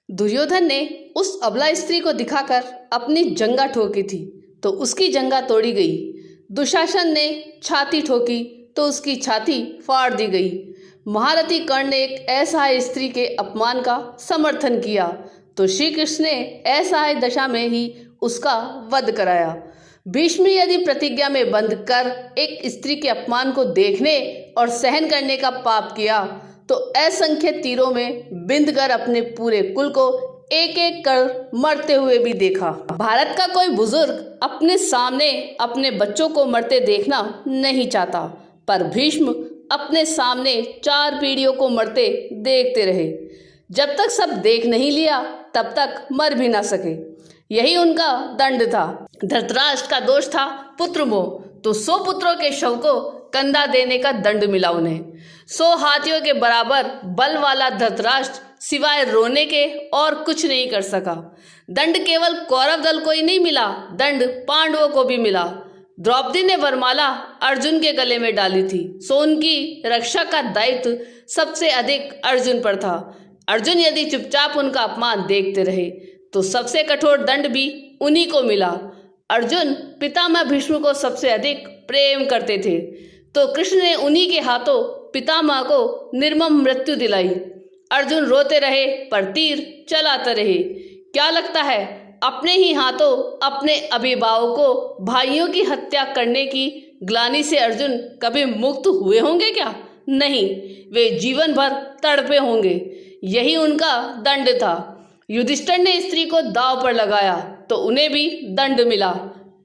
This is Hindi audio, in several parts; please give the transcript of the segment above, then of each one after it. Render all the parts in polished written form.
दुर्योधन ने उस अबला स्त्री को दिखाकर अपनी जंगा ठोकी थी तो उसकी जंगा तोड़ी गई। दुशासन ने छाती ठोकी तो उसकी छाती फाड़ दी गई। महारथी कर्ण ने एक असहाय स्त्री के अपमान का समर्थन किया तो श्री कृष्ण ने असहाय दशा में ही उसका वध कराया। भीष्म यदि प्रतिज्ञा में बंध कर एक स्त्री के अपमान को देखने और सहन करने का पाप किया तो असंख्य तीरों में बिंद कर अपने पूरे कुल को एक एक कर मरते हुए भी देखा। भारत का कोई बुजुर्ग अपने सामने अपने बच्चों को मरते देखना नहीं चाहता, पर भीष्म अपने सामने 4 पीढ़ियों को मरते देखते रहे। जब तक सब देख नहीं लिया तब तक मर भी ना सके। यही उनका दंड था। धृतराष्ट्र का दोष था पुत्र मोह, तो 100 पुत्रों के शव को कंधा देने का दंड मिला उन्हें। 100 हाथियों के बराबर बल वाला धृतराष्ट्र सिवाय रोने के और कुछ नहीं कर सका। दंड केवल कौरव दल को ही नहीं मिला, दंड पांडवों को भी मिला। द्रौपदी ने वरमाला अर्जुन के गले में डाली थी, सो उनकी रक्षा का दायित्व सबसे अधिक अर्जुन पर था। अर्जुन यदि चुपचाप उनका अपमान देखते रहे तो सबसे कठोर दंड भी उन्हीं को मिला। अर्जुन पितामह भीष्म को सबसे अधिक प्रेम करते थे तो कृष्ण ने उन्हीं के हाथों पितामह को निर्मम मृत्यु दिलाई। अर्जुन रोते रहे पर तीर चलाते रहे। क्या लगता है अपने ही हाथों अपने अभिभावकों को भाइयों की हत्या करने की ग्लानि से अर्जुन कभी मुक्त हुए होंगे क्या? नहीं, वे जीवन भर तड़पे होंगे। यही उनका दंड था। युधिष्ठिर ने स्त्री को दांव पर लगाया तो उन्हें भी दंड मिला।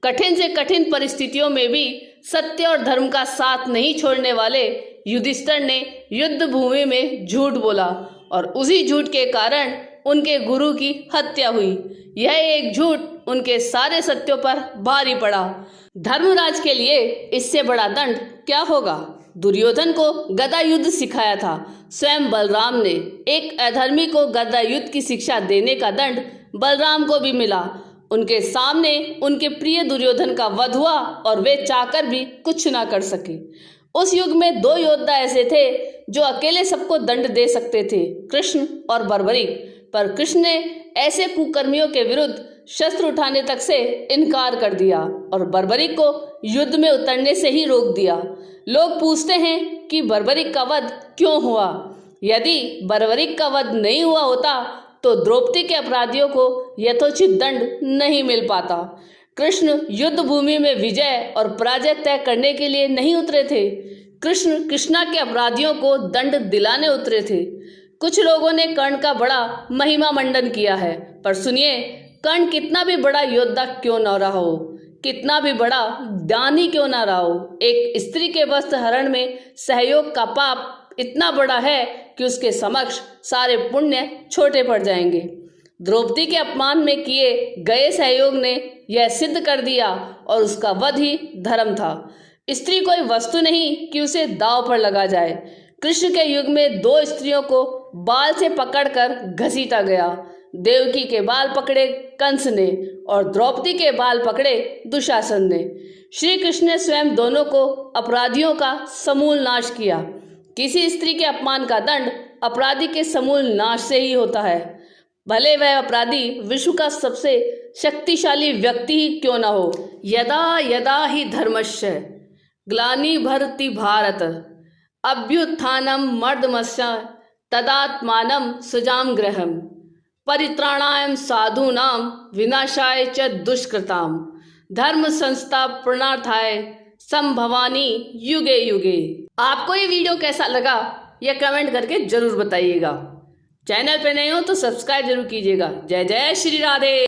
कठिन से कठिन परिस्थितियों में भी सत्य और धर्म का साथ नहीं छोड़ने वाले युधिष्ठिर ने युद्ध भूमि में झूठ बोला और उसी झूठ के कारण उनके गुरु की हत्या हुई। यह एक झूठ उनके सारे सत्यों पर भारी पड़ा। धर्मराज के लिए इससे बड़ा दंड क्या होगा? दुर्योधन को गदा युद्ध सिखाया था स्वयं बलराम ने। एक अधर्मी को गदा युद्ध की शिक्षा देने का दंड बलराम को भी मिला। उनके सामने उनके प्रिय दुर्योधन का वध हुआ और वे चाहकर भी कुछ ना कर सके। उस युग में 2 योद्धा ऐसे थे जो अकेले सबको दंड दे सकते थे, कृष्ण और बर्बरीक। पर कृष्ण ने ऐसे कुकर्मियों के विरुद्ध शस्त्र उठाने तक से इनकार कर दिया और बर्बरीक को युद्ध में उतरने से ही रोक दिया। लोग पूछते हैं कि बर्बरीक का वध क्यों हुआ? यदि बर्बरीक का वध नहीं हुआ होता तो द्रौपदी के अपराधियों को यथोचित दंड नहीं मिल पाता। कृष्ण युद्ध भूमि में विजय और पराजय तय करने के लिए नहीं उतरे थे। कृष्ण कृष्णा के अपराधियों को दंड दिलाने उतरे थे। कुछ लोगों ने कर्ण का बड़ा महिमा मंडन किया है, पर सुनिए, कर्ण कितना भी बड़ा योद्धा क्यों न रहा हो, कितना भी बड़ा दानी क्यों न रहा हो, एक स्त्री के वस्त्र हरण में सहयोग का पाप इतना बड़ा है कि उसके समक्ष सारे पुण्य छोटे पड़ जाएंगे। द्रौपदी के अपमान में किए गए सहयोग ने यह सिद्ध कर दिया और उसका वध ही धर्म था। स्त्री कोई वस्तु नहीं कि उसे दांव पर लगा जाए। कृष्ण के युग में 2 स्त्रियों को बाल से पकड़कर घसीटा गया। देवकी के बाल पकड़े कंस ने और द्रौपदी के बाल पकड़े दुशासन ने। श्री कृष्ण ने स्वयं दोनों को अपराधियों का समूल नाश किया। किसी स्त्री के अपमान का दंड अपराधी के समूल नाश से ही होता है, भले वह अपराधी विश्व का सबसे शक्तिशाली व्यक्ति ही क्यों न हो। यदा यदा ही धर्मस्य ग्लानिर्भरति भारत अभ्युत्थानम मर्दमस्य तदात्मानं सृजाम्यहम् परित्राणाय साधूनां विनाशाय च दुष्कृताम् धर्म संस्थापनार्थाय संभवानि युगे युगे। आपको ये वीडियो कैसा लगा यह कमेंट करके जरूर बताइएगा। चैनल पे नए हो तो सब्सक्राइब जरूर कीजिएगा। जय जय श्री राधे।